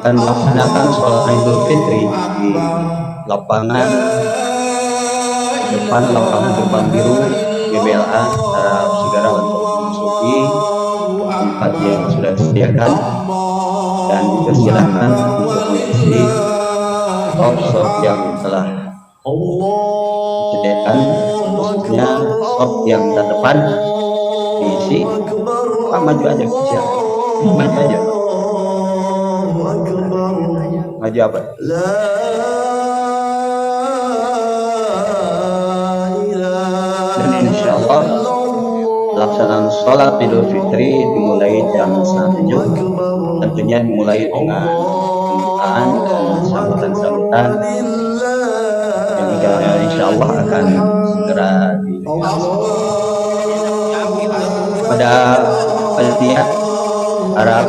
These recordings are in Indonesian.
akan melaksanakan sholat Idul Fitri di lapangan depan lapangan Gerbang Biru GBLA Arab Segara untuk memasuki tempat yang sudah disediakan dan dipersilakan untuk mengisi stop yang telah disediakan, khususnya stop yang terdepan diisi. Maju aja, siap, maju aja. Maju apa? Dan insya Allah pelaksanaan sholat Idul Fitri dimulai jam 1, tentunya dimulai dengan pembukaan dan sambutan-sambutan yang insya Allah akan segera pada panitia harap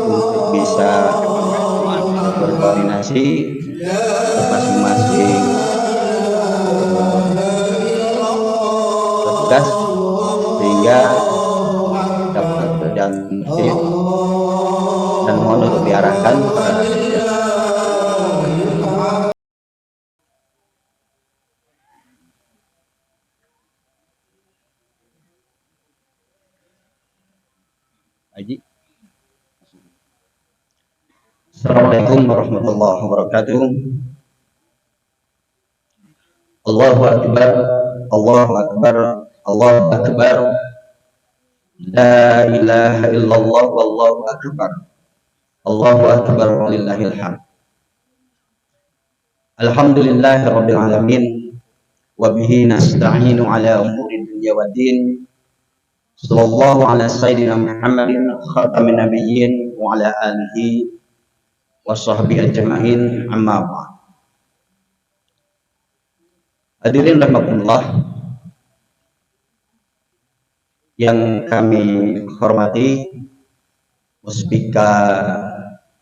untuk bisa berkoordinasi masing-masing petugas sehingga dapat berjalan dan mohon untuk diarahkan Haji. Assalamualaikum warahmatullahi wabarakatuh. Allahu akbar, Allahu akbar, Allahu akbar. La ilaha illallah wallahu akbar. Allahu akbar walillahil hamd. Alhamdulillahirabbil alamin wa bihi nasta'inu ala umuri dunya waddin. Sallallahu ala sayyidina Muhammadin khatamin nabiyyin wa ala alihi wa sahbihi ajma'in, amma ba'd. Hadirin rahimakumullah yang kami hormati, Muspika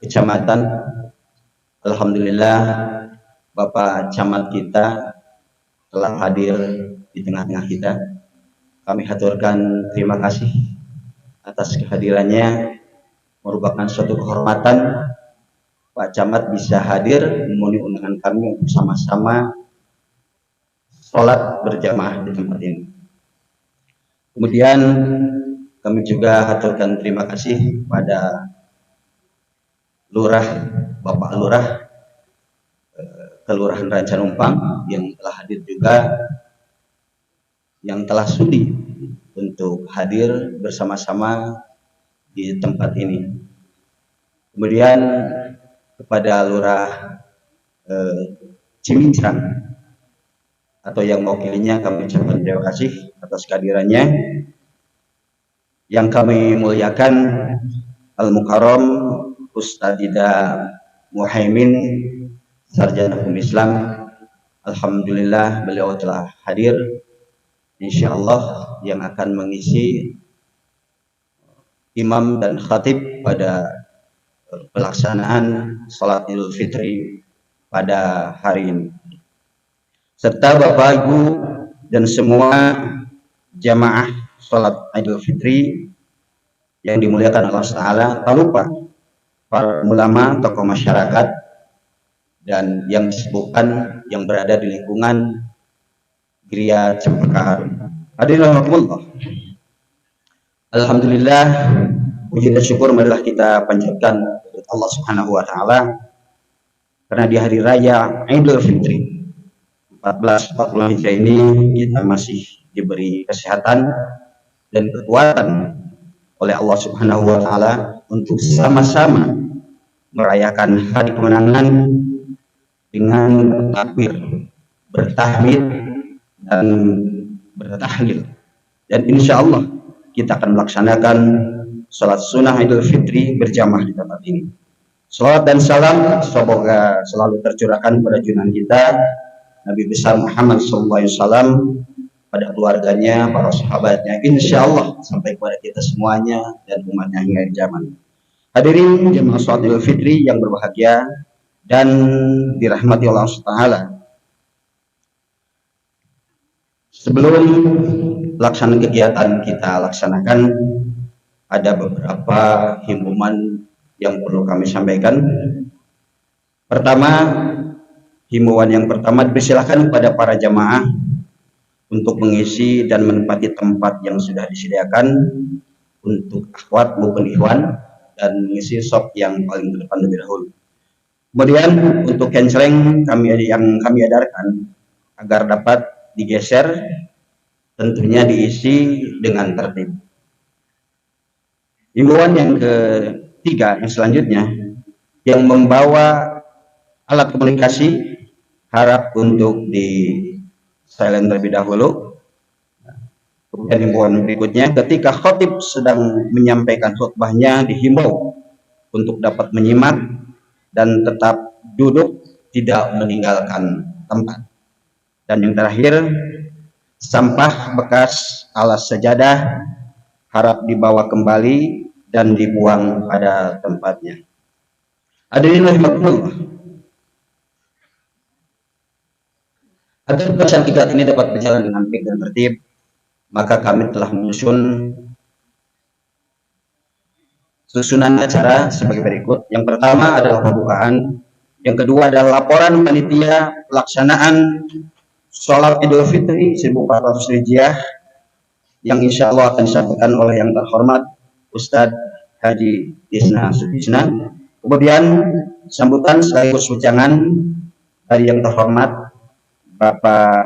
Kecamatan, alhamdulillah Bapak Camat kita telah hadir di tengah-tengah kita. Kami haturkan terima kasih atas kehadirannya. Merupakan suatu kehormatan Pak Camat bisa hadir memenuhi undangan kami untuk sama-sama sholat berjamaah di tempat ini. Kemudian kami juga haturkan terima kasih pada Lurah, Bapak Lurah Kelurahan Rancanumpang yang telah hadir juga, yang telah sudi untuk hadir bersama-sama di tempat ini. Kemudian kepada Lurah Cimincang atau yang mewakilinya, kami ucapkan terima kasih atas kehadirannya. Yang kami muliakan Al-Mukarram Ustadz Ida Muhaimin, Sarjana Hukum Islam. Alhamdulillah beliau telah hadir, insyaallah yang akan mengisi imam dan khatib pada pelaksanaan salat Idul Fitri pada hari ini, serta Bapak Ibu dan semua jamaah salat Idul Fitri yang dimuliakan Allah Ta'ala, tak lupa para ulama, tokoh masyarakat, dan yang disebutkan yang berada di lingkungan Geria Cempaka Harum. Hadirin rahimakumullah. Alhamdulillah, puji dan syukur marilah kita panjatkan kepada Allah Subhanahu wa taala karena di hari raya Idul Fitri 1440 Hijriah ini kita masih diberi kesehatan dan kekuatan oleh Allah Subhanahu wa taala untuk sama-sama merayakan hari kemenangan dengan bertakbir, bertahmid dan bertahlil. Dan insya Allah kita akan melaksanakan salat sunnah Idul Fitri berjamaah di tempat ini. Salawat dan salam semoga selalu tercurahkan pada junjungan kita Nabi besar Muhammad SAW, pada keluarganya, para sahabatnya, insya Allah sampai kepada kita semuanya dan umatnya hingga zaman. Hadirin jemaah salat Idul Fitri yang berbahagia dan dirahmati Allah Ta'ala. Sebelum pelaksanaan kegiatan kita laksanakan, ada beberapa himbauan yang perlu kami sampaikan. Pertama, himbauan yang pertama, dipersilakan kepada para jamaah untuk mengisi dan menempati tempat yang sudah disediakan untuk akhwat maupun ikhwan, dan mengisi shop yang paling ke depan lebih dahulu. Kemudian untuk kenceleng yang kami edarkan agar dapat digeser, tentunya diisi dengan tertib. Himbauan yang ketiga, yang selanjutnya, yang membawa alat komunikasi harap untuk di silent terlebih dahulu. Kemudian himbauan berikutnya, ketika khatib sedang menyampaikan khutbahnya, dihimbau untuk dapat menyimak dan tetap duduk, tidak meninggalkan tempat. Dan yang terakhir, sampah bekas alas sajadah harap dibawa kembali dan dibuang pada tempatnya. Hadirin rahimakumullah. Agar pelaksanaan kegiatan ini dapat berjalan dengan baik dan tertib, maka kami telah menyusun susunan acara sebagai berikut. Yang pertama adalah pembukaan, yang kedua adalah laporan panitia pelaksanaan sholat Idul Fitri 1400 Hijriah yang insya Allah akan disampaikan oleh yang terhormat Ustadz Haji Tisna Sutisna. Kemudian sambutan sekaligus ujangan dari yang terhormat Bapak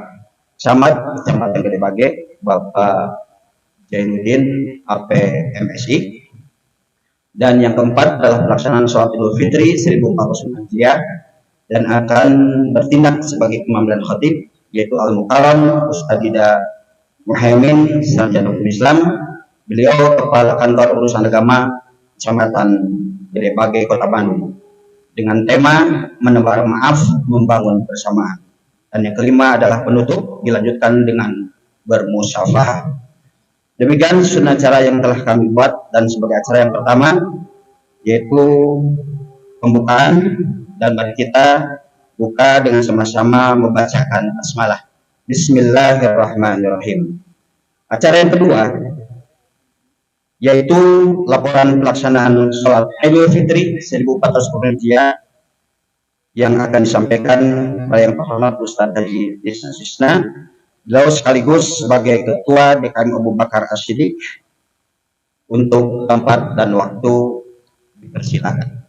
Camat Kecamatan Gede Bage, Bapak Jainuddin APMSI. Dan yang keempat adalah pelaksanaan sholat Idul Fitri 1400 Hijriah dan akan bertindak sebagai imam dan khatib yaitu Al-Mukarram Ustadz Ida Muhaimin Sarjana Hukum Islam. Beliau Kepala Kantor Urusan Agama Kecamatan Gedebage, Kota Bandung, dengan tema menebar maaf, membangun persamaan. Dan yang kelima adalah penutup, dilanjutkan dengan bermusyafah. Demikian sunnah acara yang telah kami buat, dan sebagai acara yang pertama yaitu pembukaan, dan mari kita buka dengan sama-sama membacakan basmalah. Bismillahirrahmanirrahim. Acara yang kedua yaitu laporan pelaksanaan sholat Idul Fitri 1440 Hijriah yang akan disampaikan oleh Yang Terhormat Ustadz Haji Isna. Beliau sekaligus sebagai Ketua DKM Abu Bakar As-Siddiq. Untuk tempat dan waktu dipersilakan.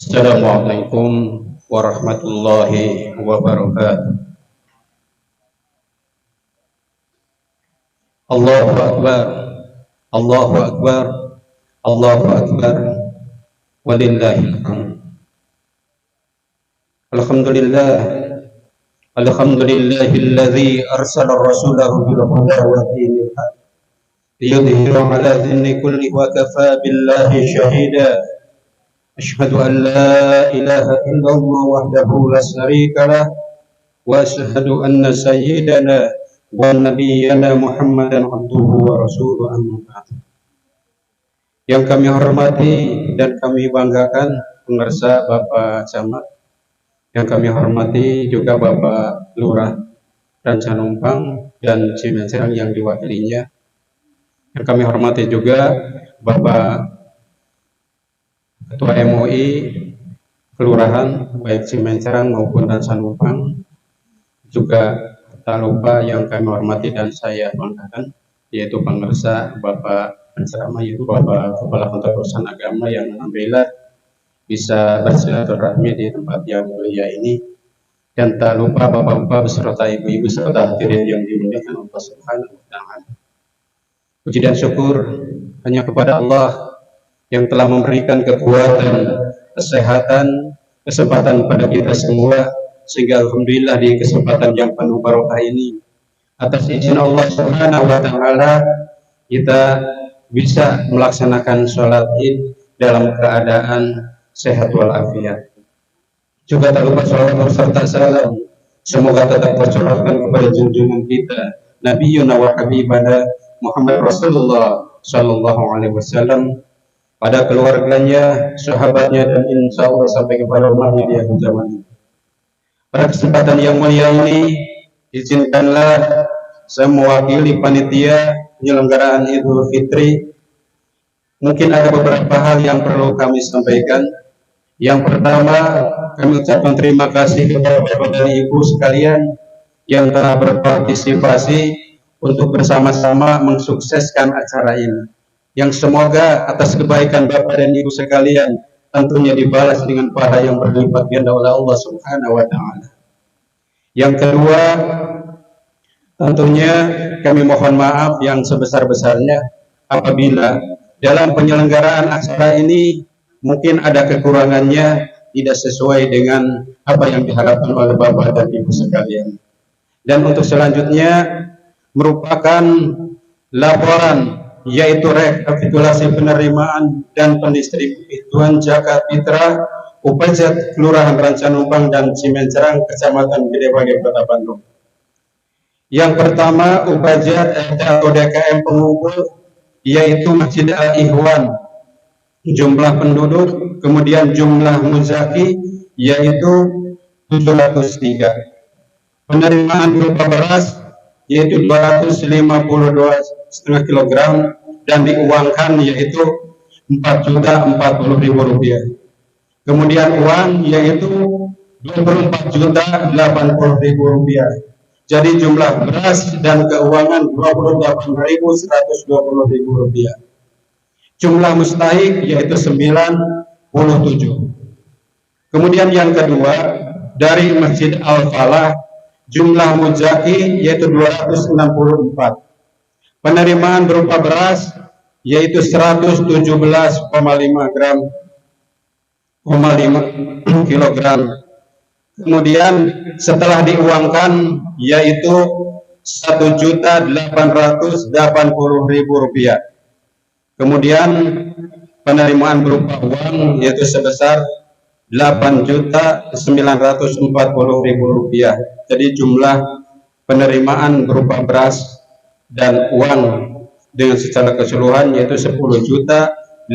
Assalamualaikum warahmatullahi wabarakatuh. Allahu Akbar, Allahu Akbar, Allahu Akbar, walillahil hamd. Alhamdulillah, alhamdulillahilladzi arsala rasulahu bil huda wa dinil haq liyudhhirahu ala dini kulli wa kafa billahi shahida. Asyhadu an la ilaha illallah wahdahu la syarika lah wa asyhadu anna sayyidana wa nabiyyana Muhammadan abduhu wa rasuluhu amma ba'd. Yang kami hormati dan kami banggakan pemirsa Bapak Camat, yang kami hormati juga Bapak Lurah Ranca Numpang dan Cimencerang yang diwakilinya, yang kami hormati juga Bapak Ketua MUI Kelurahan baik Cimencerang maupun Ranca Numpang, juga tak lupa yang kami hormati dan saya banggakan yaitu pemirsa Bapak penceramah, yaitu Bapak Kepala Kantor Urusan Agama yang alhamdulillah bisa bersilaturahmi di tempat yang mulia ini, dan tak lupa bapak-bapak beserta ibu-ibu serta hadirin yang dimuliakan Allah Subhanahu wa Ta'ala. Puji dan syukur hanya kepada Allah yang telah memberikan kekuatan, kesehatan, kesempatan pada kita semua, sehingga alhamdulillah di kesempatan yang penuh barokah ini, atas izin Allah Subhanahu wa Ta'ala, kita bisa melaksanakan sholat Id dalam keadaan sehat walafiat. Juga tak lupa sholawat serta salam semoga tetap tercurahkan kepada junjungan kita Nabiyuna wa Habibana Muhammad Rasulullah Sallallahu Alaihi Wasallam, pada keluarganya, sahabatnya, dan insya Allah sampai kepada umatnya di akhir zaman. Pada kesempatan yang mulia ini, izinkanlah saya mewakili panitia penyelenggaraan Idul Fitri. Mungkin ada beberapa hal yang perlu kami sampaikan. Yang pertama, kami ucapkan terima kasih kepada Bapak dan Ibu sekalian yang telah berpartisipasi untuk bersama-sama mensukseskan acara ini, yang semoga atas kebaikan Bapak dan Ibu sekalian tentunya dibalas dengan pahala yang berlipat ganda oleh Allah Subhanahu wa Ta'ala. Yang kedua, tentunya kami mohon maaf yang sebesar-besarnya apabila dalam penyelenggaraan acara ini mungkin ada kekurangannya, tidak sesuai dengan apa yang diharapkan oleh Bapak dan Ibu sekalian. Dan untuk selanjutnya merupakan laporan, yaitu rekapitulasi penerimaan dan pendistribusian zakat fitrah Upajat Kelurahan Ranca Numpang dan Cimencerang, Kecamatan Gedebage, Kota Bandung. Yang pertama, Upajat atau DKM pengumpul, yaitu Masjid Al-Ihwan, jumlah penduduk, kemudian jumlah muzaki yaitu 703. Penerimaan berupa beras yaitu 252,5 kg dan diuangkan yaitu Rp4.040.000. Kemudian uang yaitu Rp24.080.000. Jadi jumlah beras dan keuangan Rp28.120.000. Jumlah mustahik yaitu 97. Kemudian yang kedua, dari Masjid Al-Falah jumlah muzaki yaitu 264. Penerimaan berupa beras yaitu 117,5 gram 5 kilogram. Kemudian setelah diuangkan yaitu 1.880.000 rupiah. Kemudian penerimaan berupa uang yaitu sebesar 8.940.000 rupiah. Jadi jumlah penerimaan berupa beras dan uang dengan secara keseluruhan yaitu 10.820.000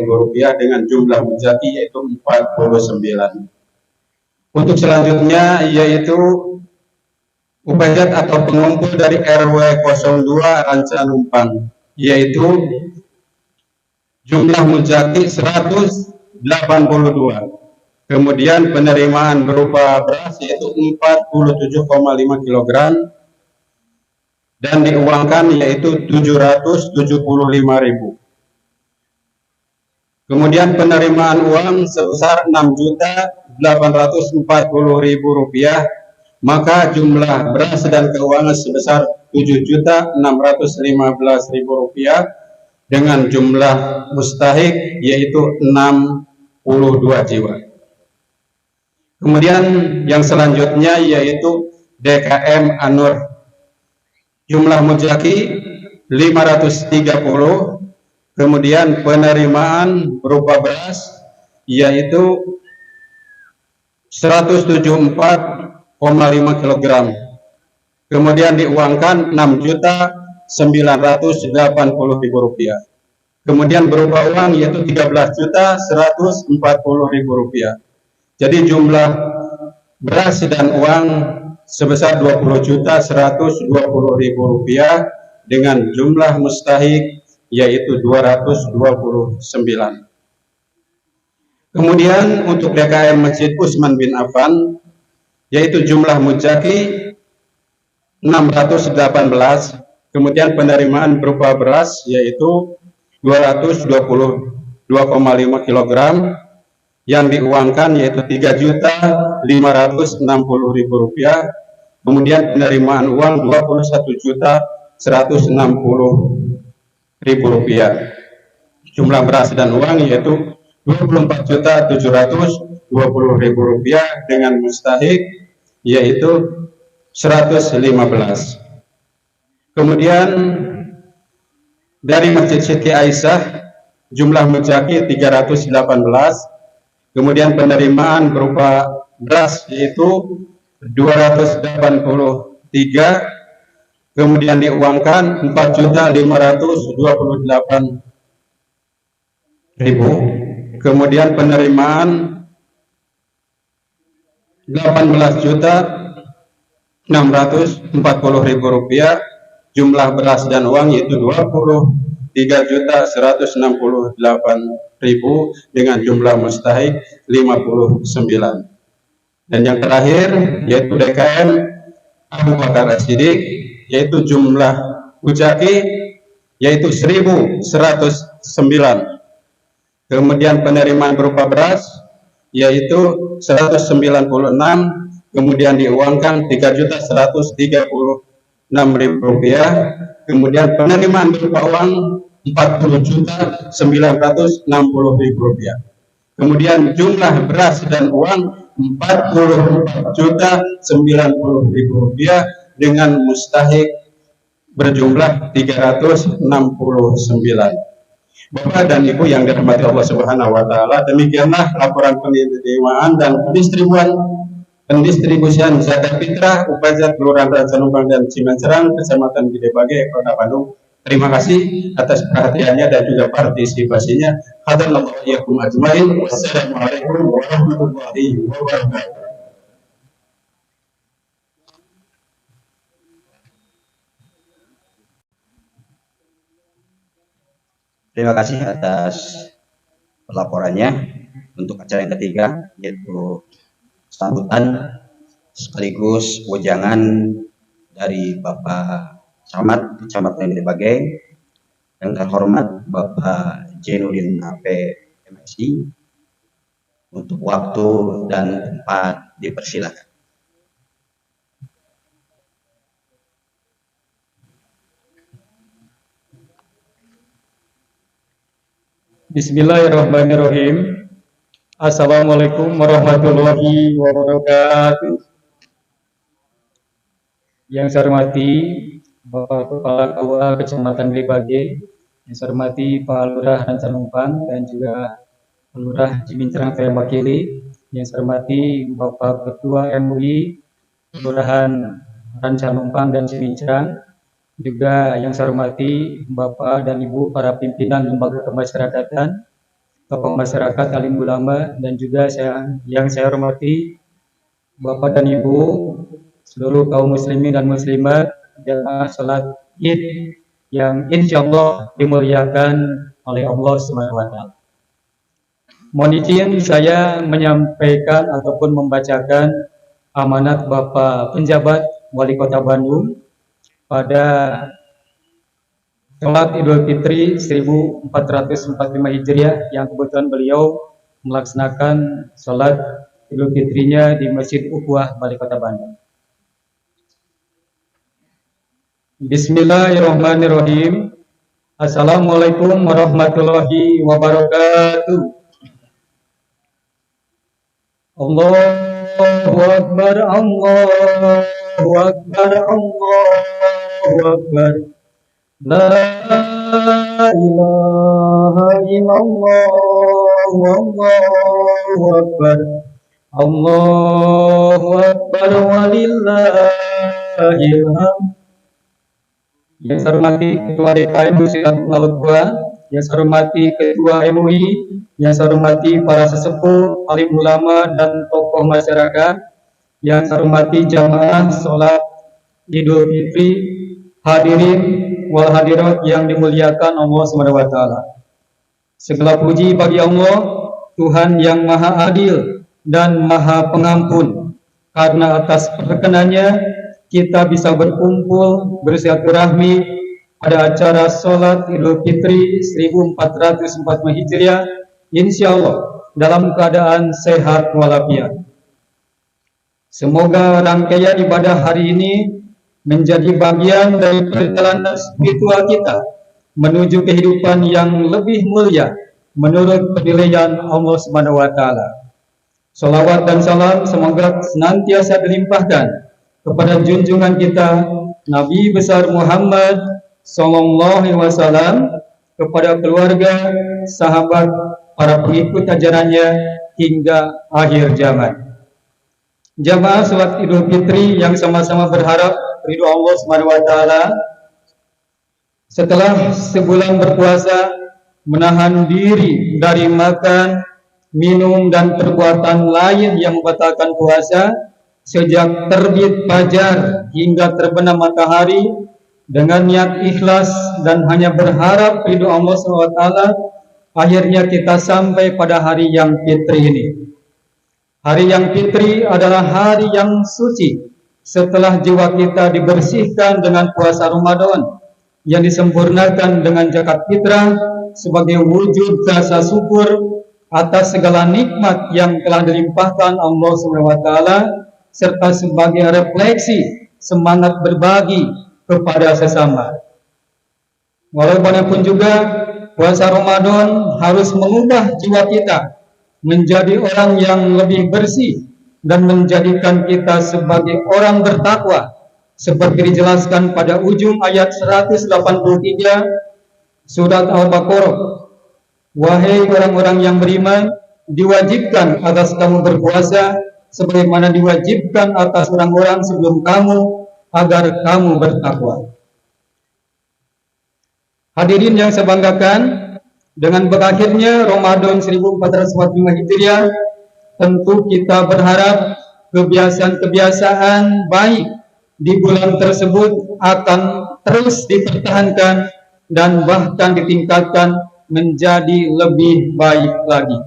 rupiah dengan jumlah muzaki yaitu 49. Untuk selanjutnya yaitu upajat atau pengumpul dari RW 02 Rancanumpang yaitu jumlah muzaki 182. Kemudian penerimaan berupa beras yaitu 47,5 kg dan diuangkan yaitu 775.000. Kemudian penerimaan uang sebesar 6.840.000 rupiah, maka jumlah beras dan keuangan sebesar 7.615.000 rupiah dengan jumlah mustahik yaitu 62 jiwa. Kemudian yang selanjutnya yaitu DKM Anur, jumlah muzaki 530. Kemudian penerimaan berupa beras yaitu 174,5 kg. Kemudian diuangkan 6.980.000 rupiah. Kemudian berupa uang yaitu 13.140.000 rupiah. Jadi jumlah beras dan uang sebesar 20.120.000 rupiah dengan jumlah mustahik yaitu 229. Kemudian untuk DKM Masjid Utsman bin Affan yaitu jumlah muzaki 618. Kemudian penerimaan berupa beras yaitu 222,5 kg yang diuangkan yaitu 3.560.000 rupiah. Kemudian penerimaan uang 21.160.000 rupiah. Jumlah beras dan uang yaitu 24.720.000 rupiah dengan mustahik yaitu 115. Kemudian dari Masjid Siti Aisyah jumlah muzaki 318. Kemudian penerimaan berupa beras yaitu 283. Kemudian diuangkan 4.528.000. Kemudian penerimaan 18.640.000 rupiah. Jumlah beras dan uang yaitu 23.168.000 dengan jumlah mustahik 59. Dan yang terakhir yaitu DKM Abu Bakar As-Siddiq yaitu jumlah muzaki yaitu 1.109. Kemudian penerimaan berupa beras yaitu 196. Kemudian diuangkan 3.136.000 rupiah. Kemudian penerimaan berupa uang 40.960.000 rupiah. Kemudian jumlah beras dan uang 44.090.000 rupiah dengan mustahik berjumlah 369. Bapak dan Ibu yang dirahmati Allah Subhanahu wa taala, demikianlah laporan penerimaan dan pendistribusian zakat fitrah upajat Kelurahan Rancanumpang dan Cimancerang, Kecamatan Gedebage, Kota Bandung. Terima kasih atas perhatiannya dan juga partisipasinya. Hadanallahu iyyakum ajmain. Wassalamualaikum warahmatullahi wabarakatuh. Terima kasih atas pelaporannya. Untuk acara yang ketiga yaitu sambutan sekaligus wejangan dari Bapak Camat Kecamatan Gedebage yang terhormat Bapak Jainuddin AP MSI Untuk waktu dan tempat dipersilakan. Bismillahirrahmanirrahim. Assalamualaikum warahmatullahi wabarakatuh. Yang saya hormati Bapak Kepala KUA Kecamatan Libage, yang saya hormati Pak Lurah Rancanumpang dan juga Lurah Cimincrang saya wakili, yang saya hormati Bapak Ketua MUI Kelurahan Rancanumpang dan Cimincrang, juga yang saya hormati Bapak dan Ibu para pimpinan lembaga kemasyarakatan, tokoh masyarakat, alim ulama, dan juga yang saya hormati Bapak dan Ibu seluruh kaum muslimin dan muslimat jamaah salat Id yang insya Allah dimuliakan oleh Allah Subhanahu wa Ta'ala. Mohon izin saya menyampaikan ataupun membacakan amanat Bapak Penjabat Wali Kota Bandung pada Salat Idul Fitri 1445 Hijriah yang kebetulan beliau melaksanakan salat Idul Fitrinya di Masjid Ukhuwah Wali Kota Bandung. Bismillahirrahmanirrahim. Assalamualaikum warahmatullahi wabarakatuh. Allahu Akbar, Allahu Akbar, Allahu Akbar. La ilaha illallah, Allahu Akbar. Allahu Akbar walillahil hamd. Yang saya hormati Ketua DKM Muslimat Malukwa, yang saya hormati Ketua MUI, yang saya hormati para sesepuh, alim ulama dan tokoh masyarakat, yang saya hormati jamaah sholat Idul Fitri, hadirin wal hadirat yang dimuliakan Allah Subhanahu wa Ta'ala. Segala puji bagi Allah, Tuhan yang Maha Adil dan Maha Pengampun, karena atas perkenannya kita bisa berkumpul bersilaturahmi pada acara sholat Idul Fitri 1445 Hijriah, insya Allah dalam keadaan sehat walafiat. Semoga rangkaian ibadah hari ini menjadi bagian dari perjalanan spiritual kita menuju kehidupan yang lebih mulia menurut penilaian Allah Subhanahu wa Ta'ala. Salawat dan salam semoga senantiasa dilimpahkan kepada junjungan kita Nabi besar Muhammad sallallahu alaihi wasallam, kepada keluarga, sahabat, para pengikut ajarannya hingga akhir zaman. Jamaah salat Idul Fitri yang sama-sama berharap ridho Allah Subhanahu wa Ta'ala, setelah sebulan berpuasa menahan diri dari makan, minum dan perbuatan lain yang membatalkan puasa sejak terbit fajar hingga terbenam matahari dengan niat ikhlas dan hanya berharap ridho Allah SWT, akhirnya kita sampai pada hari yang fitri ini. Hari yang fitri adalah hari yang suci setelah jiwa kita dibersihkan dengan puasa Ramadan yang disempurnakan dengan zakat fitrah sebagai wujud rasa syukur atas segala nikmat yang telah dilimpahkan Allah SWT, serta sebagai refleksi semangat berbagi kepada sesama. Walaupun juga puasa Ramadan harus mengubah jiwa kita menjadi orang yang lebih bersih dan menjadikan kita sebagai orang bertakwa, seperti dijelaskan pada ujung ayat 183 surat Al-Baqarah. Wahai orang-orang yang beriman, diwajibkan atas kamu berpuasa sebagaimana diwajibkan atas orang-orang sebelum kamu agar kamu bertakwa. Hadirin yang saya banggakan, dengan berakhirnya Ramadan 1445 Hijriah, tentu kita berharap kebiasaan-kebiasaan baik di bulan tersebut akan terus dipertahankan dan bahkan ditingkatkan menjadi lebih baik lagi.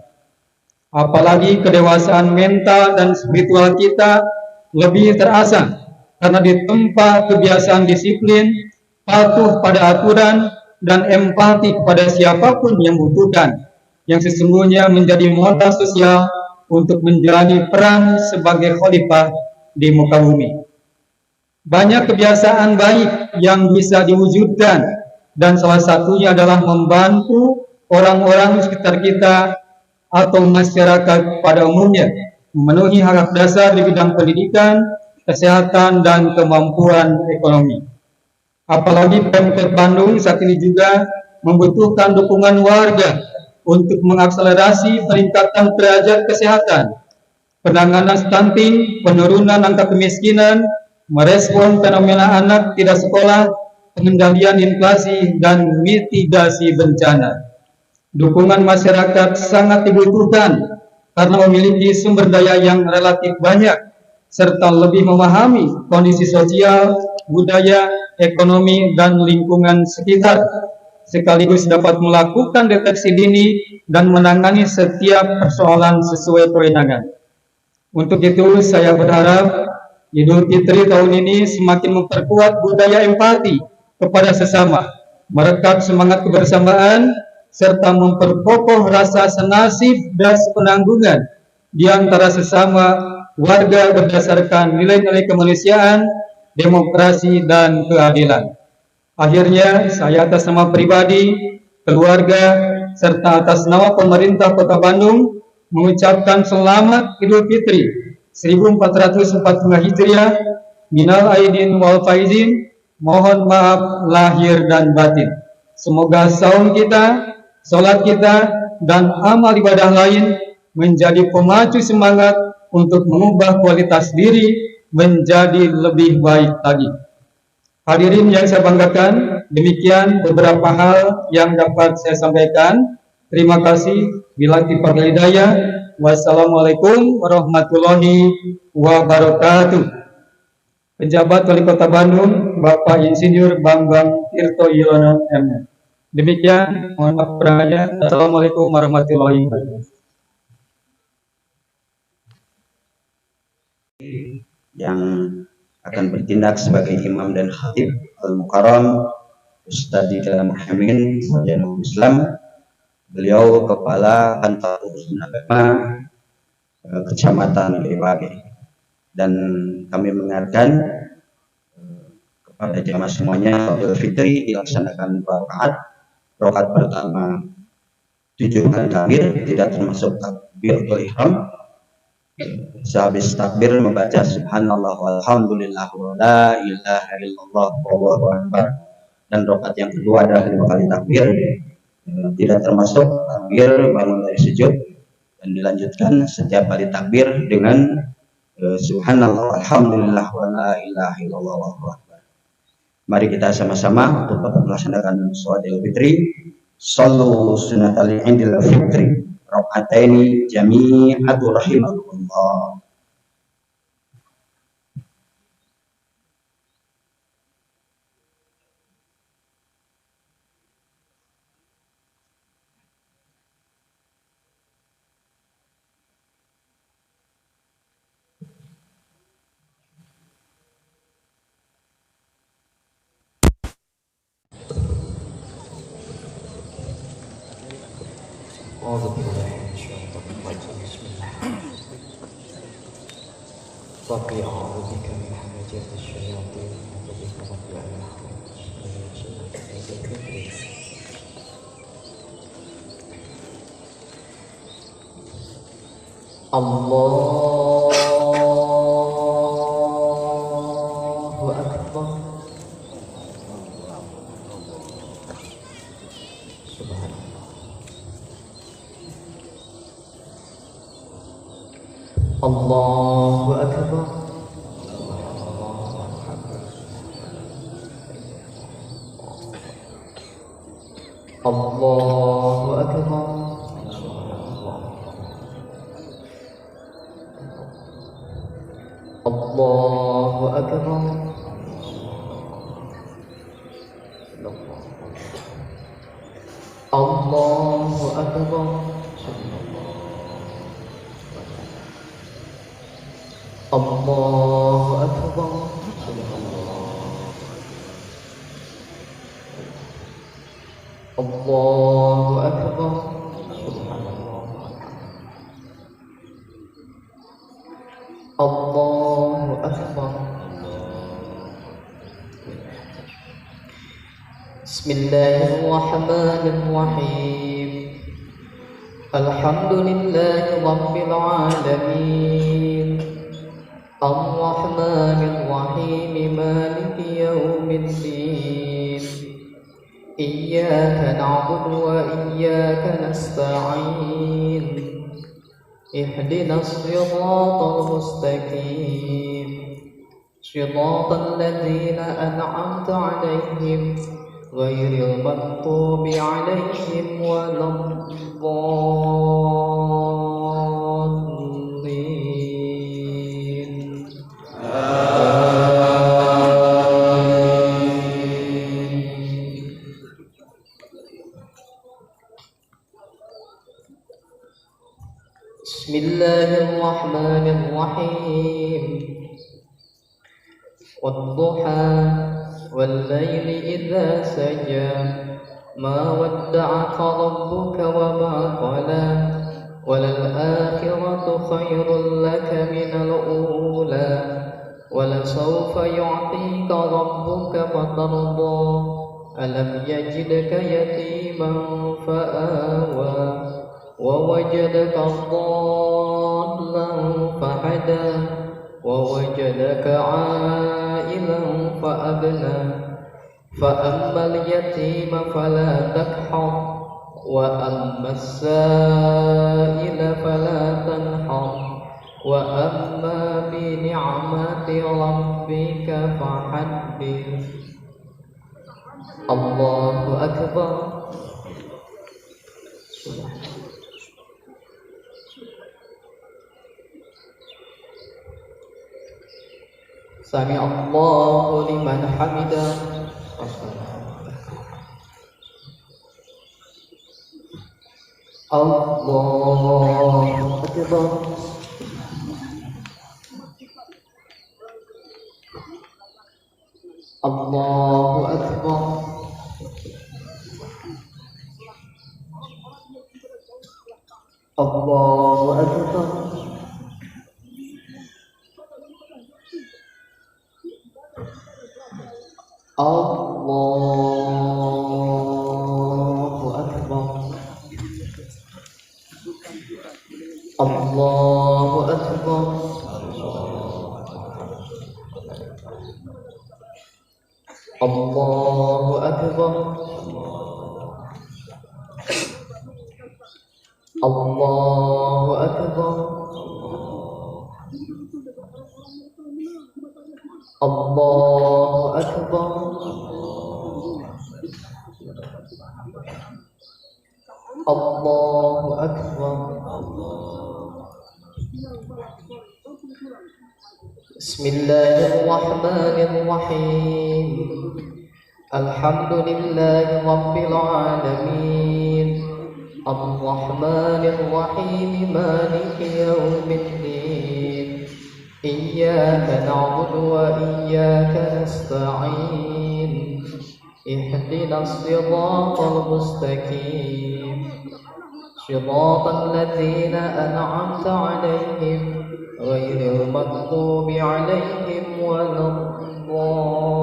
Apalagi kedewasaan mental dan spiritual kita lebih terasa karena ditempa kebiasaan disiplin, patuh pada aturan, dan empati kepada siapapun yang membutuhkan, yang sesungguhnya menjadi modal sosial untuk menjalani peran sebagai khalifah di muka bumi. Banyak kebiasaan baik yang bisa diwujudkan, dan salah satunya adalah membantu orang-orang di sekitar kita atau masyarakat pada umumnya memenuhi hak dasar di bidang pendidikan, kesehatan, dan kemampuan ekonomi. Apalagi Pemkab Bandung saat ini juga membutuhkan dukungan warga untuk mengakselerasi peningkatan derajat kesehatan, penanganan stunting, penurunan angka kemiskinan, merespon fenomena anak tidak sekolah, pengendalian inflasi, dan mitigasi bencana. Dukungan masyarakat sangat dibutuhkan karena memiliki sumber daya yang relatif banyak serta lebih memahami kondisi sosial, budaya, ekonomi, dan lingkungan sekitar, sekaligus dapat melakukan deteksi dini dan menangani setiap persoalan sesuai kewenangan. Untuk itu, saya berharap Idul Fitri tahun ini semakin memperkuat budaya empati kepada sesama, merekat semangat kebersamaan, serta memperkokoh rasa senasib dan penanggungan di antara sesama warga berdasarkan nilai-nilai kemanusiaan, demokrasi, dan keadilan. Akhirnya, saya atas nama pribadi, keluarga, serta atas nama pemerintah Kota Bandung mengucapkan selamat Idul Fitri 1445 Hijriah, minal aidin wal faizin, mohon maaf lahir dan batin. Semoga saum kita, salat kita, dan amal ibadah lain menjadi pemacu semangat untuk mengubah kualitas diri menjadi lebih baik lagi. Hadirin yang saya banggakan, demikian beberapa hal yang dapat saya sampaikan. Terima kasih. Bila taufiq hidayah. Wassalamualaikum warahmatullahi wabarakatuh. Pejabat Wali Kota Bandung, Bapak Insinyur Bambang Tirto Yuwono MM. Demikian, mohon maaf kurangnya. Assalamualaikum warahmatullahi wabarakatuh. Yang akan bertindak sebagai imam dan khatib Al-Mukarram Ustadz Didal Muhammad Sarjana Islam. Beliau kepala kantor urusan agama Kecamatan Lewage, dan kami mengingatkan kepada jamaah semuanya, Idul Fitri dilaksanakan 2 rakaat. Rakaat pertama 7 kali takbir, tidak termasuk takbiratul ihram. Sehabis takbir membaca subhanallah walhamdulillah wa la ilaha illallah wallahu akbar, dan rakaat yang kedua adalah 5 kali takbir, tidak termasuk takbir bangun dari sujud, dan dilanjutkan setiap kali takbir dengan subhanallah walhamdulillah wa la ilaha illallah wallahu akbar. Mari kita sama-sama untuk melaksanakan sholat Idul Fitri. Shallu sunnatal Idul Fitri raka'ataini jami'atu rahimakumullah. Rabbi a'udzu bika min hamazatis syayatin wa bika rabbi a'udzu. Allahu akbar. Subhanallah. Allahu akbar. Allahu akbar. Allahu akbar. Allahu akbar. Allahu akbar. Allahu akbar. الله أكبر. بسم الله الرحمن الرحيم. الحمد لله رب العالمين الرحمن الرحيم مالك يوم الدين إياك نعبد وإياك نستعين اهدنا الصراط المستقيم صراط الذين أنعمت عليهم غير المغضوب عليهم ولا الضالين. بسم الله الرحمن الرحيم. والضحى والليل إذا سجى ما ودعك ربك وما قلى وللآخرة خير لك من الأولى ولسوف يعطيك ربك فترضى ألم يجدك يتيما فآوى ووجدك ضالا فهدى ووجدك عائلا فأغنى فأما اليتيم فلا تقهر وأما السائل فلا تنهر وأما بنعمة ربك فحدث. الله أكبر. سمع الله لمن حمده. الله أكبر. الله أكبر. الله أكبر. الله أكبر. الله أكبر. الله أكبر. الله أكبر. الله أكبر. الله أكبر. بسم الله الرحمن الرحيم. الحمد لله رب العالمين الرحمن الرحيم مالك يوم الدين إياك نعبد وإياك نستعين اهدنا الصراط المستقيم صراط الذين أنعمت عليهم غير المغضوب عليهم ولا الضالين.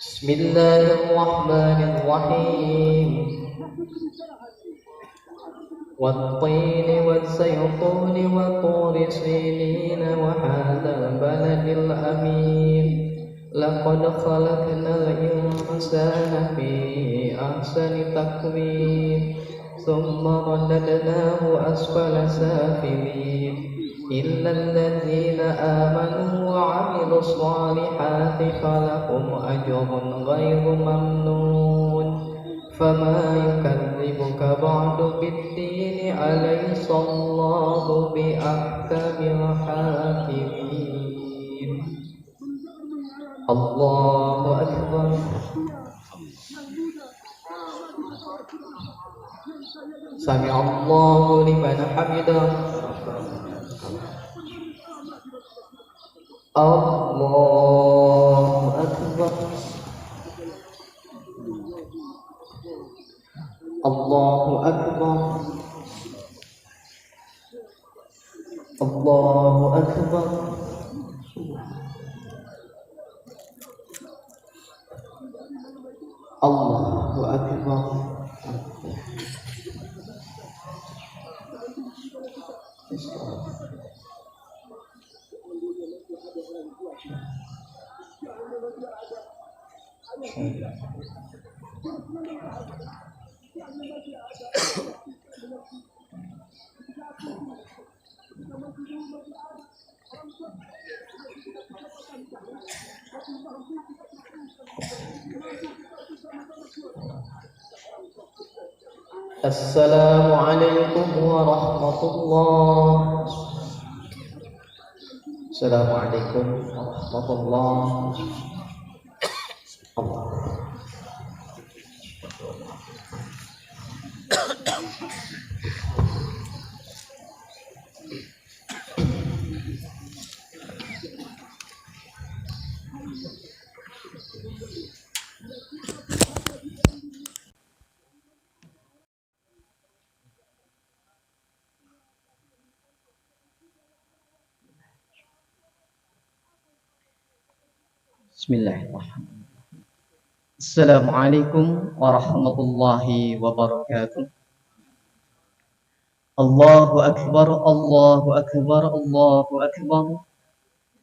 بسم الله الرحمن الرحيم. والطين والزيتون وطور سينين وهذا البلد الأمين لقد خلقنا الإنسان في أحسن تقويم ثم رددناه أسفل سافلين إلا الذين آمنوا وعملوا الصالحات فلهم أجر غير ممنون فما يكذبك بعد بالدين أليس الله بأحكم الحاكمين. الله أكبر. سمع الله لمن حمده. Allahu Akbar. Allahu Akbar. Allahu Akbar. Allahu Akbar. Assalamualaikum warahmatullahi. Assalamualaikum warahmatullahi. Bismillahirrahmanirrahim. Assalamualaikum warahmatullahi wabarakatuh. Allahu Akbar, Allahu Akbar, Allahu Akbar.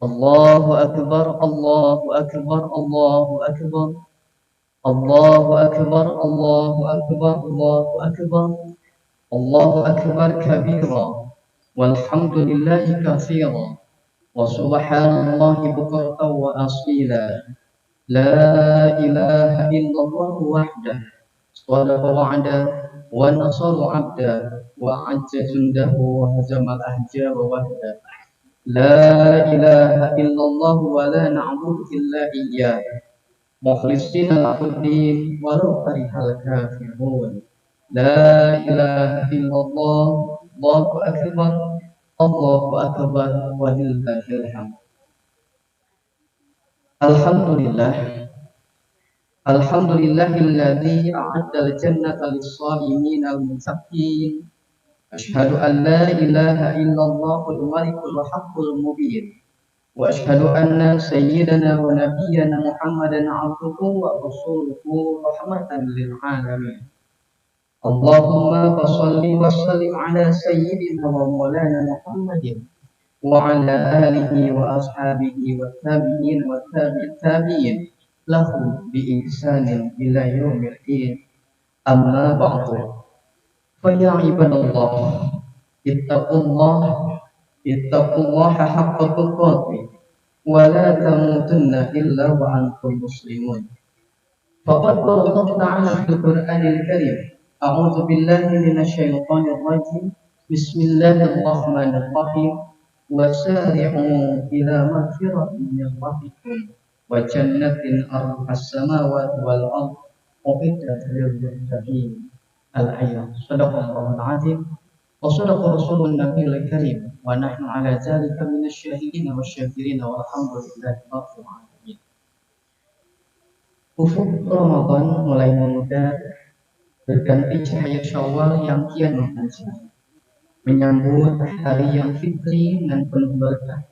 Allahu Akbar, Allahu Akbar, Allahu Akbar. Allahu Akbar, Allahu Akbar, Allahu Akbar. Allahu Akbar kabira. Walhamdulillahi katsira. Wa subhanallahi bukratan wa asila. La ilaha illallah wahdah. Sadaqa wa'ada wa nasara 'abda wa 'azza jundahu wa hazamal ahzaba wahda. La ilaha illallah wa la na'budu illa iyyah. Mukhlishina lahu-d-din walau karihal kafirun. La ilaha illallah, Allahu akbar, Allahu akbar, walillahil hamd. Alhamdulillah. Alhamdulillahilladzi a'adda al-jannata lis-shalimin al-muttaqin. Asyhadu an la ilaha illallahul malikul haqqul mubin. Wa asyhadu anna sayyidana wa nabiyyana Muhammadan 'abduhu wa rasuluhu rahmatan lil alamin. Allahumma shalli wa sallim ala sayyidina wa maulana Muhammadin wa ala alihi wa ashabihi wa tabi'in wa tabi'in lahu bi ihsanin ila yaumil din. Amma ba'du. Fa ya ibadallah, ittaqullaha haqqa tuqatih wa la tamutunna illa wa antum muslimun. Faqad qala Allah ta'ala fil Qur'anil Karim. A'udzu billahi minasyaitonir rajim. Bismillahirrahmanirrahim. Wasari'u ila maghfiratin min rabbikum wa jannatin 'arduhas samawati wal ardh u'iddat lil muttaqin. Al-ayat. Shadaqallahul 'azim wa shadaqa rasulun nabiyil karim wa nahnu 'ala dzalika minasyahidin wasyakirin walhamdulillahi rabbil alamin. Ufuk Ramadan mulai memudar, berganti cahaya Syawal yang kian memancar, menyambut hari yang fitri dan penuh berkah.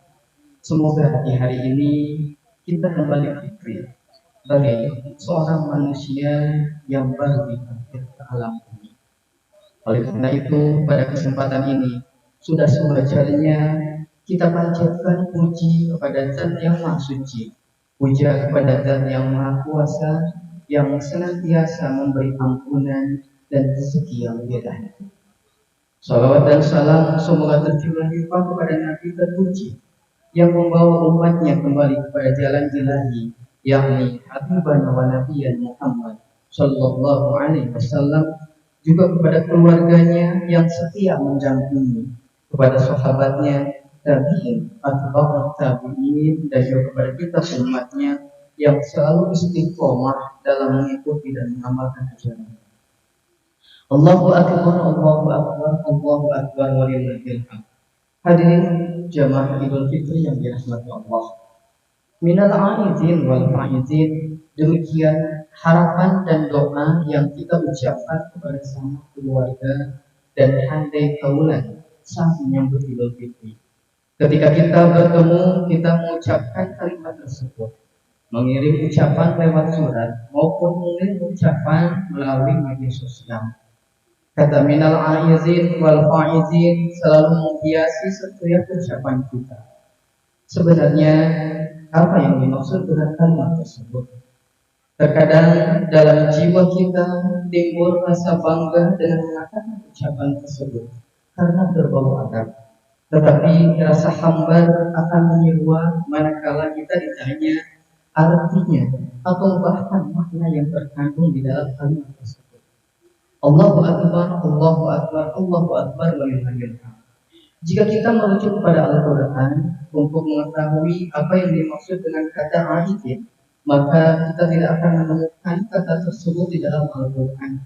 Semoga di hari ini kita kembali fitri sebagai seorang manusia yang baru dilahir ke alam ini. Oleh karena itu, pada kesempatan ini sudah sewajarnya kita panjatkan puji kepada Zat yang Maha Suci, puja kepada Zat yang Maha Kuasa, yang senantiasa memberi ampunan dan rezeki yang beda. Salawat dan salam semoga tercurah limpah kepada Nabi terpuji yang membawa umatnya kembali kepada jalan ilahi, yakni Habibana wa Nabiyyan Muhammad sallallahu alaihi wasallam, juga kepada keluarganya yang setia mendampingi, kepada sahabatnya, tabi'in, atba'ut tabi'in, dan juga kepada kita umatnya yang selalu istiqomah dalam mengikuti dan mengamalkan ajaran. Allahu akbar, Allahu akbar, Allahu akbar, walillahil hamd. Hadirin jamaah Idul Fitri yang dirahmati Allah. Minal aidin wal faizin, demikian harapan dan doa yang kita ucapkan kepada sama keluarga dan handai kaulan saat menyambut Idul Fitri. Ketika kita bertemu, kita mengucapkan kalimat tersebut, mengirim ucapan lewat surat maupun mengirim ucapan melalui media sosial. Kata minal aizin wal faizin selalu menghiasi setiap ucapan kita. Sebenarnya apa yang dimaksud dengan kalimat tersebut? Terkadang dalam jiwa kita timbul rasa bangga dengan mengatakan ucapan tersebut karena berbau adab. Tetapi rasa hambar akan menyeruak manakala kita ditanya artinya atau bahkan makna yang terkandung di dalam kalimat tersebut. Allahu Akbar, Allahu Akbar, Allahu Akbar, walillahil hamd. Jika kita merujuk kepada Al-Quran untuk mengetahui apa yang dimaksud dengan kata aidin, maka kita tidak akan menemukan kata tersebut di dalam Al-Quran.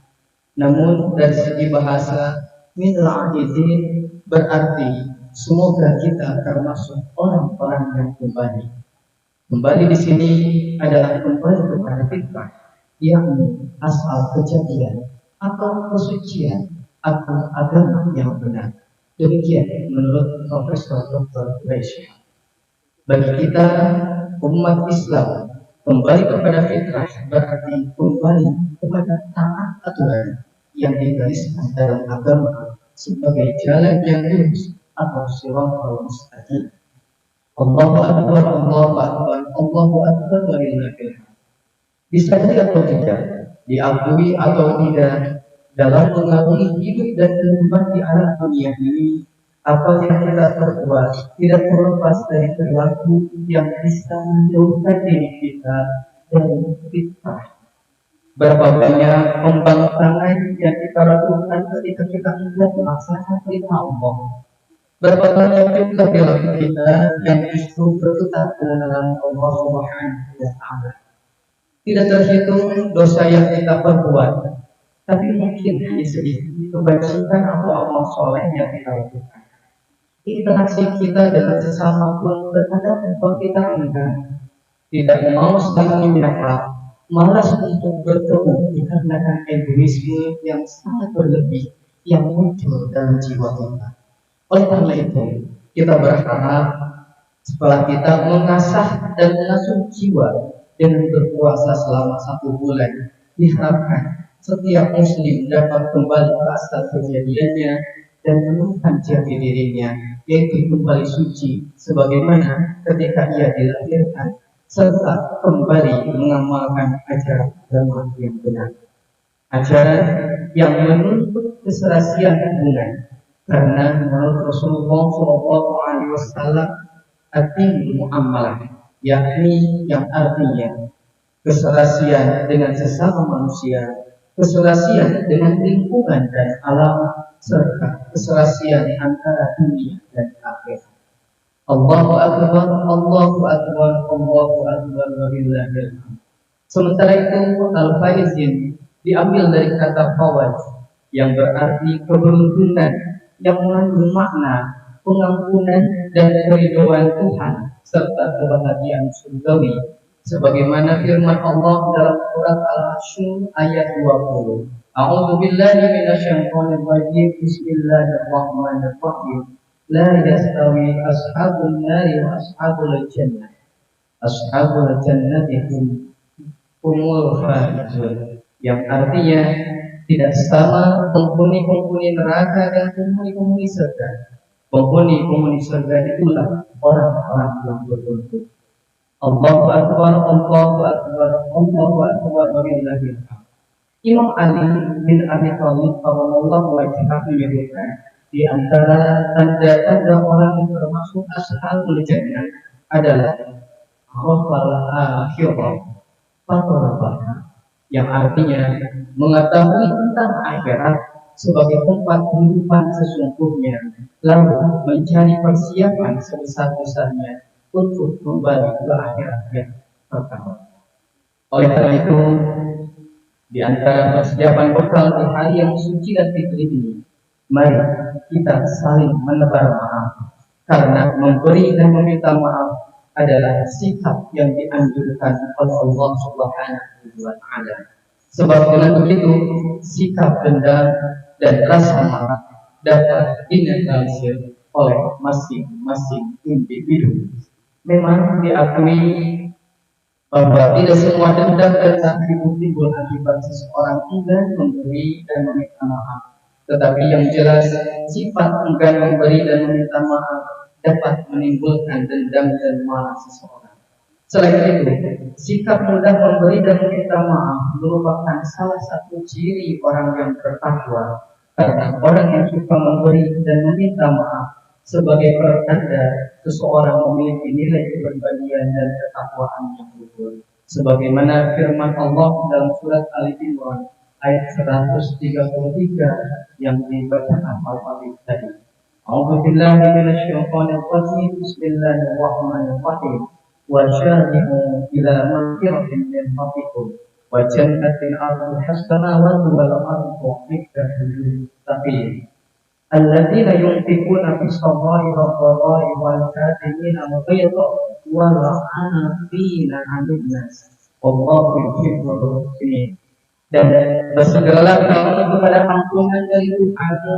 Namun dari segi bahasa, minal aidin berarti semoga kita termasuk orang-orang yang kembali. Kembali di sini adalah kembali kepada fitrah, yakni asal kejadian atau kesucian atau agama yang benar. Demikian menurut Profesor Dr. Quraisy. Bagi kita umat Islam, kembali kepada fitrah berarti kembali kepada taat aturan yang digariskan dalam agama sebagai jalan yang lurus atau shiratal mustaqim. Allahu Akbar, Allahu Akbar, Allahu Akbar, walillahil hamd. Disadari atau tidak, diakui atau tidak, dalam mengarungi hidup dan kehidupan di alam dunia ini, apa yang kita perbuat tidak terlepas dari perilaku yang bisa menjauhkan diri kita dari fitrah. Berapa banyak pembangkangan yang kita lakukan ketika kita hendak melaksanakan perintah Allah. Berapa banyak juga perilaku kita yang justru bertentangan dengan Allah Subhanahu wa Ta'ala. Tidak terhitung dosa yang kita perbuat, tapi mungkin hanya sedikit kebajikan atau amal soleh yang kita lakukan. Interaksi kita dengan sesama pun terkadang membuat kita enggan, tidak mau saling menyapa, malas untuk bertemu dikarenakan egoisme yang sangat berlebih yang muncul dalam jiwa kita. Oleh karena itu, kita berharap setelah kita mengasah dan mengasuh jiwa dengan berpuasa selama 1 bulan, diharapkan setiap muslim dapat kembali ke asal kejadiannya dan menemukan jati dirinya, yaitu kembali suci sebagaimana ketika ia dilahirkan, serta kembali mengamalkan ajaran agama yang benar, ajaran yang menuntut keserasian hubungan. Karena menurut Rasulullah SAW, arti muamalah, yakni yang artinya keserasian dengan sesama manusia, keserasian dengan lingkungan dan alam, serta keserasian antara dunia dan akhirat. Allahu Akbar, Allahu Akbar, Allahu Akbar, walillahil hamd. Sementara itu, al-faizin diambil dari kata fawaz yang berarti keberuntungan, yang mengandung makna pengampunan dan keridhaan Tuhan serta kebahagiaan surgawi, sebagaimana firman Allah dalam surat Al-Hasyr ayat 20. A'udzu billahi minasyaitonir rajim. Bismillahirrahmanirrahim. La yastawi ashabun nari wa ashabul jannah. Ashabul jannati humul faizun. Yang artinya tidak sama penghuni-penghuni neraka dan penghuni-penghuni surga. Penghuni-penghuni surga itulah orang-orang yang beruntung. Allahu Akbar, Allahu Akbar, Allahu Akbar, walillahil hamd. Imam Ali bin Abi Thalib radhiyallahu anhu menyebutkan, di antara tanda-tanda orang yang termasuk ashabul jannah adalah khawfal akhirah, fatarabah, yang artinya mengetahui tentang akhirat sebagai tempat kehidupan sesungguhnya, lalu mencari persiapan sebesar-besarnya untuk kembali ke akhirat yang pertama. Oleh karena itu, di antara persiapan bekal di hari yang suci dan fitri ini, mari kita saling menebar maaf, karena memberi dan meminta maaf adalah sikap yang dianjurkan oleh Allah Subhanahu wa Ta'ala. Sebab dengan begitu sikap dendam dan rasa marah dapat dinetralisir oleh masing-masing individu. Memang diakui bahwa tidak semua dendam dan sakit timbul akibat seseorang enggan memberi dan meminta maaf. Tetapi yang jelas, sifat enggan memberi dan meminta maaf dapat menimbulkan dendam dan marah seseorang. Selain itu, sikap mudah memberi dan meminta maaf merupakan salah satu ciri orang yang bertakwa. Karena orang yang suka memberi dan meminta maaf sebagai pertanda seseorang memiliki nilai kepribadian dan ketakwaan yang luhur. Sebagaimana firman Allah dalam surat Al-Imran ayat 133 yang dibacakan Al-Fatih tadi. A'udzu billahi minasyaitonir rajim. Bismillahirrahmanirrahim. Wa syari'u ila maghfiratin min rabbikum wa jannatin 'arduha as-samawati wal ardu u'iddat lil muttaqin. Alladzina yunfiquna fis sarra'i wad dharra'i wal kadhimina al-ghayza wal 'afina 'anil nas. Wallahu yuhibbul muhsinin. Dan bersegeralah kamu kepada ampunan dari Tuhanmu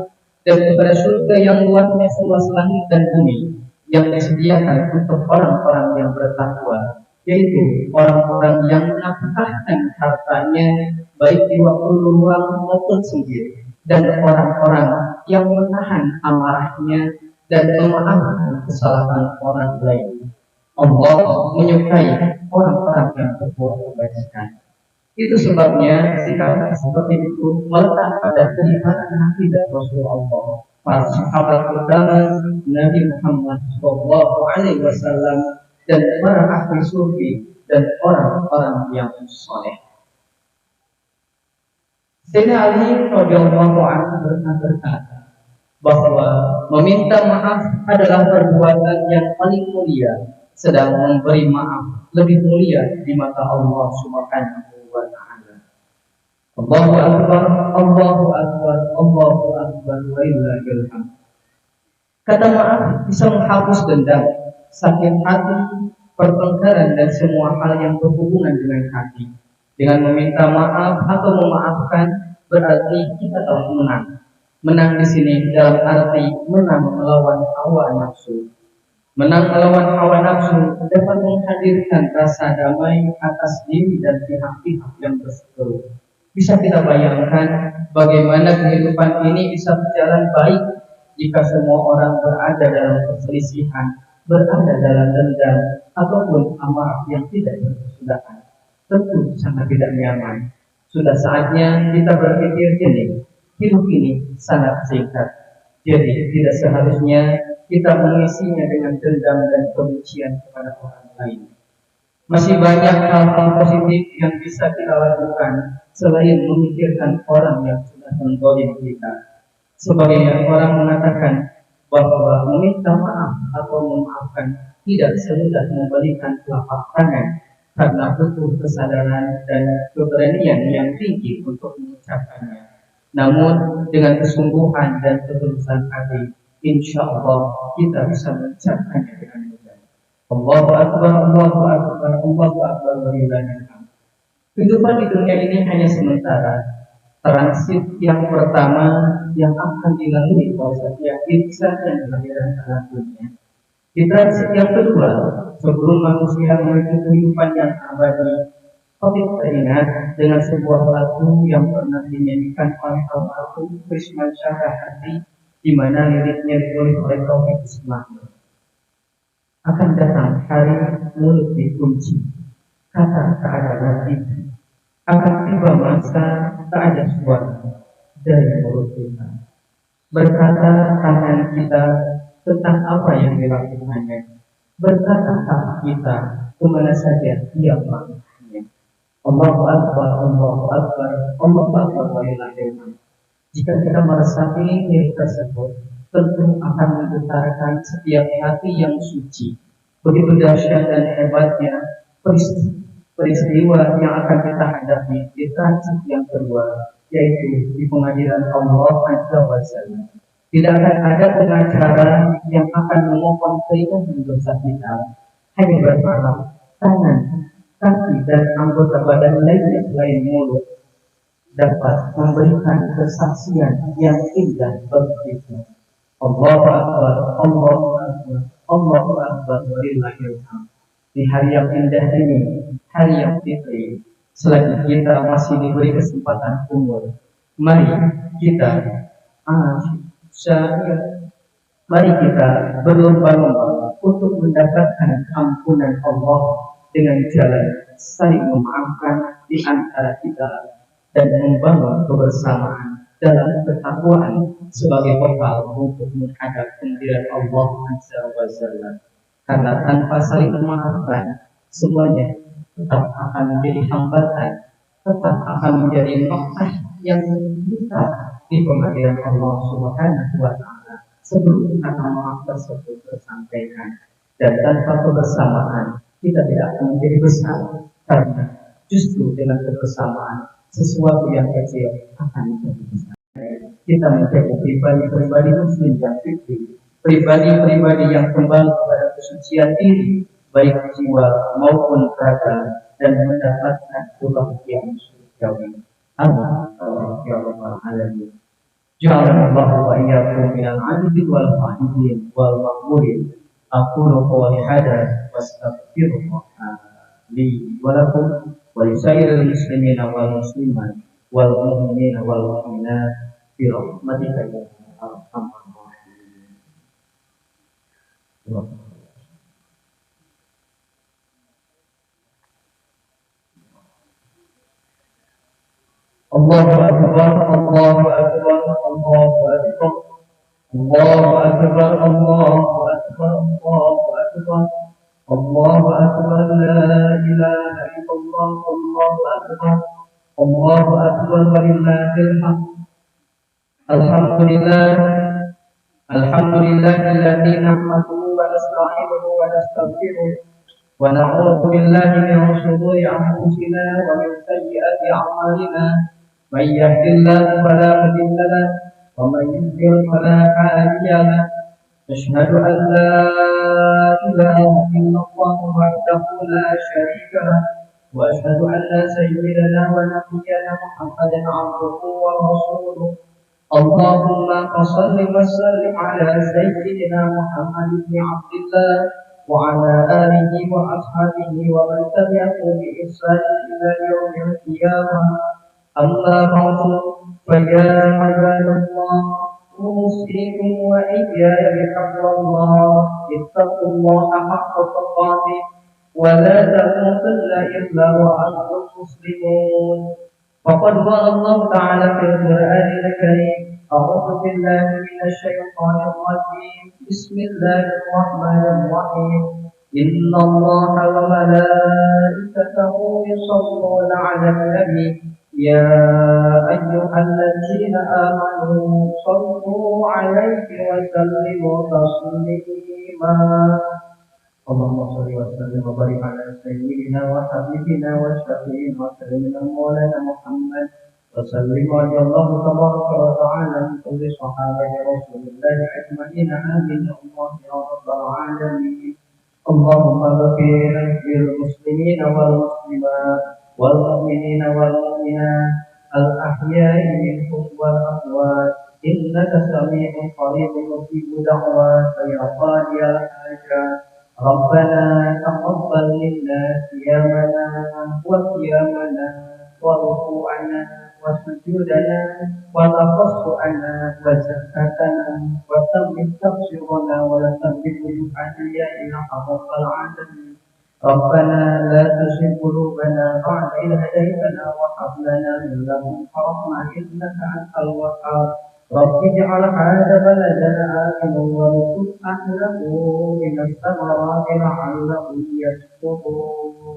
dan kepada surga yang luasnya seluas langit dan bumi yang disediakan untuk orang-orang yang bertakwa, yaitu orang-orang yang menafkahkan hartanya baik di waktu luang maupun sendiri, dan orang-orang yang menahan amarahnya dan memaafkan kesalahan orang lain. Allah menyukai orang-orang yang berbuat kebajikan. Itu sebabnya sikap seperti itu melekat pada keimanan akidah Rasulullah, para sahabat utama Nabi Muhammad SAW, dan para ahli sufi dan orang-orang yang soleh. Sayyidina Ali radhiyallahu anhu berkata bahwa meminta maaf adalah perbuatan yang paling mulia, sedang memberi maaf lebih mulia di mata Allah Subhanahu wa Ta'ala. Allahu Akbar, Allahu Akbar, Allahu Akbar, walillahil hamd. Kata maaf bisa menghapus dendam, sakit hati, pertengkaran dan semua hal yang berhubungan dengan hati. Dengan meminta maaf atau memaafkan berarti kita telah menang. Menang di sini dalam arti menang melawan hawa nafsu. Menang melawan hawa nafsu dapat menghadirkan rasa damai atas diri dan pihak-pihak yang berseteru. Bisa kita bayangkan bagaimana kehidupan ini bisa berjalan baik jika semua orang berada dalam perselisihan, berada dalam dendam, ataupun amarah yang tidak berkesudahan. Tentu sangat tidak nyaman. Sudah saatnya kita berpikir jernih. Hidup ini sangat singkat. Jadi tidak seharusnya kita mengisinya dengan dendam dan kebencian kepada orang lain. Masih banyak hal-hal positif yang bisa kita lakukan selain memikirkan orang yang sudah menggolong kita. Sebagian orang mengatakan bahwa meminta maaf atau memaafkan tidak semudah membalikan telapak tangan, karena butuh kesadaran dan keberanian yang tinggi untuk mengucapkannya. Namun dengan kesungguhan dan ketulusan hati, insya Allah kita bisa mengucapkannya dengan mudah. Allahu Akbar, Allahu Akbar, Allahu Akbar, walillahil hamd. Kehidupan di dunia ini hanya sementara. Transit yang pertama yang akan dilalui oleh setiap insan yang kelahiran ke alam dunia. Di transit yang kedua, sebelum manusia menuju kehidupan yang abadi, Taufik teringat dengan sebuah lagu yang pernah dinyanyikan oleh almarhum Krisman Syahahati, di mana liriknya ditulis oleh Taufik Ismail. Akan datang hari mulut dikunci, kata tak ada lagi. Akan tiba masa tak ada suara dari mulut kita. Berkata tangan kita tentang apa yang dilakukannya. Berkata kita kemana saja dia melakukannya. Allahu Akbar, Allahu Akbar, Allahu Akbar, walillahil hamd. Jika kita meresapi lirik tersebut, tentu akan menggetarkan setiap hati yang suci. Begitu dahsyat dan hebatnya peristiwa yang akan kita hadapi di transit yang kedua, yaitu di pengadilan Allah Azza wa Jalla. Tidak akan ada pengacara yang akan memohon keringanan dosa kita. Hanya berharap tangan, kaki, dan anggota badan lainnya selain mulut dapat memberikan kesaksian yang indah bagi kita. Allahu Akbar, Allahu Akbar, Allahu Akbar, walillahil hamd. Di hari yang indah ini, hari yang fitri, selagi kita masih diberi kesempatan umur, mari kita mari kita berlomba-lomba untuk mendapatkan ampunan Allah dengan jalan saling memaafkan di antara kita dan membangun kebersamaan dalam ketakwaan sebagai bekal untuk menghadap kehadirat Allah Azza wa Jalla. Karena tanpa saling memaafkan, semuanya tetap akan menjadi hambatan, tetap akan menjadi noktah yang besar di pengadilan Allah Subhanahu wa Ta'ala sebelum kata maaf tersebut tersampaikan. Dan tanpa kebersamaan kita tidak akan menjadi besar, karena justru dengan kebersamaan sesuatu yang kecil akan menjadi besar. Kita menjadi pribadi-pribadi muslim yang fikih, pribadi-pribadi yang kembali kepada kesucian diri, baik jiwa maupun raga, dan mendapatkan kebahagiaan surgawi. Amin ya rabbal alamin. Ja'alallahu wa iyyakum minal 'abidin wal qanidin wal maqburin. Aqulu qawli hadza wastaghfirullah li wa lakum wa lisairil muslimina wal muslimat wal mu'minina wal mu'minat bi rahmatika ya arhamar rahimin. Allahu akbar, Allahu akbar, Allahu akbar. Allahu akbar, Allahu akbar, Allahu akbar. Allahu akbar, la ilaha illallah, Allahu akbar. Allahu akbar, walillahil hamd. Alhamdulillah, alladzi nahmaduhu wa nasta'inuhu wa nastaghfiruh wa na'udzu billahi min shururi anfusina wa min sayyiati a'malina. من يهد الله فلا مضل له ومن يضلل فلا هادي له. أشهد أن لا إله إلا الله وحده لا شريك له وأشهد أن سيدنا ونبينا محمدا عبده ورسوله. اللهم صل وسلم على سيدنا محمد بن عبد الله وعلى آله وأصحابه ومن تبعهم بإحسان إلى يوم القيامة. أما بعد فيا عباد الله أوصيكم وإياي بتقوى الله. اتقوا الله حق تقاته ولا تموتن إلا وأنتم مسلمون. فقد قال الله تعالى في القرآن الكريم: أعوذ بالله من الشيطان الرجيم. بسم الله الرحمن الرحيم. إن الله وملائكته يصلون على النبي يا أيها الذين آمنوا صلوا عليه وسلموا تسليما. اللهم صل وسلم وبارك على سيدنا وحبيبنا وشفيعنا وسيدنا مولانا محمد وسلم رضي الله تبارك وتعالى عن كل صحابة رسول الله أجمعين. آمين الله يا رب العالمين. اللهم اغفر للمسلمين والمسلمات والمؤمنين والمؤمنات الأحياء منهم والأموات إنك سميع قريب مجيب دعوات يا قاضي الحاجات. ربنا تقبل منا صيامنا وقيامنا وركوعنا وسجودنا وتقصعنا وزكاتنا وتمم تقصيرنا ولا تمم وجوهنا يا إله رب العالمين. ربنا لا تزغ قلوبنا بعد إذ هديتنا وهب لنا من لدنك رحمة إنك أنت الوهاب. رب اجعل هذا بلدنا آمنا وارزق أهله من الثمرات لعلهم يشكرون.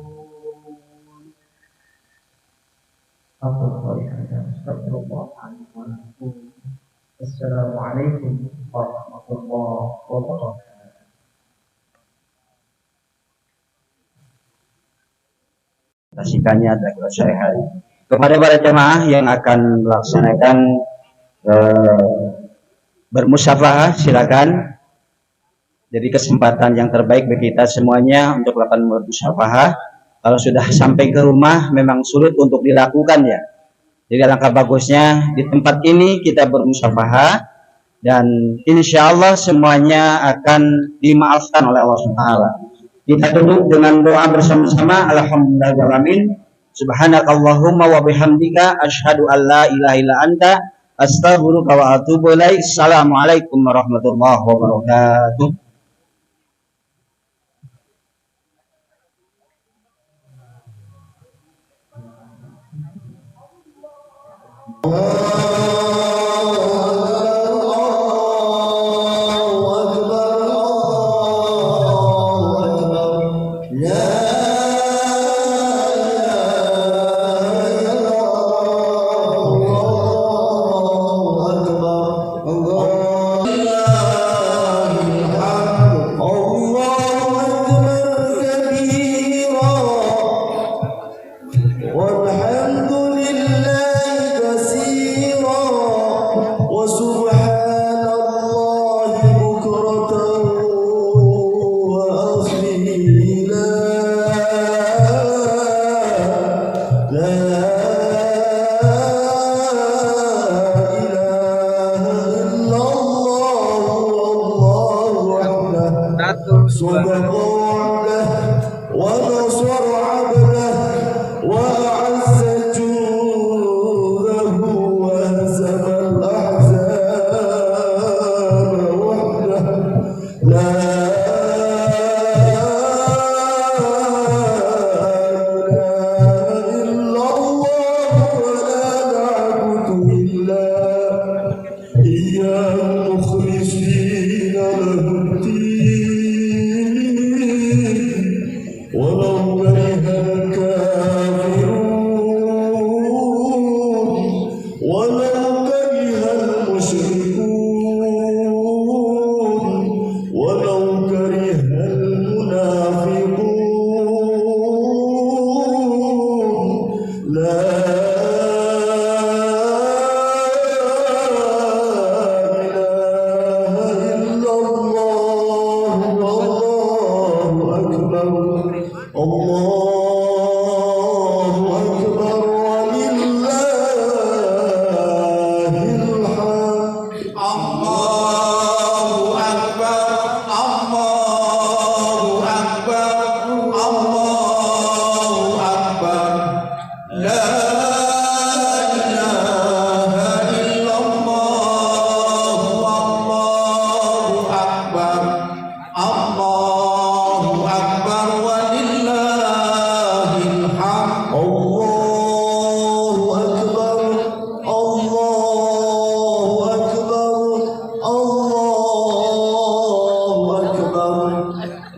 Assalamualaikum warahmatullahi wabarakatuh. Kasihkannya adalah sore hari. Kepada para jemaah yang akan melaksanakan bermusyafahah, silakan. Jadi kesempatan yang terbaik bagi kita semuanya untuk melakukan bermusyafahah. Kalau sudah sampai ke rumah memang sulit untuk dilakukan ya. Jadi alangkah bagusnya di tempat ini kita bermusyafahah dan insya Allah semuanya akan dimaafkan oleh Allah SWT. Kita duduk dengan doa bersama-sama. Alhamdulillahirrahmanirrahim. Subhanakallahumma wa bihamdika asyhadu an la ilaha illa anta astaghfiruka wa atubu ilaik. Assalamualaikum warahmatullahi wabarakatuh.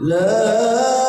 La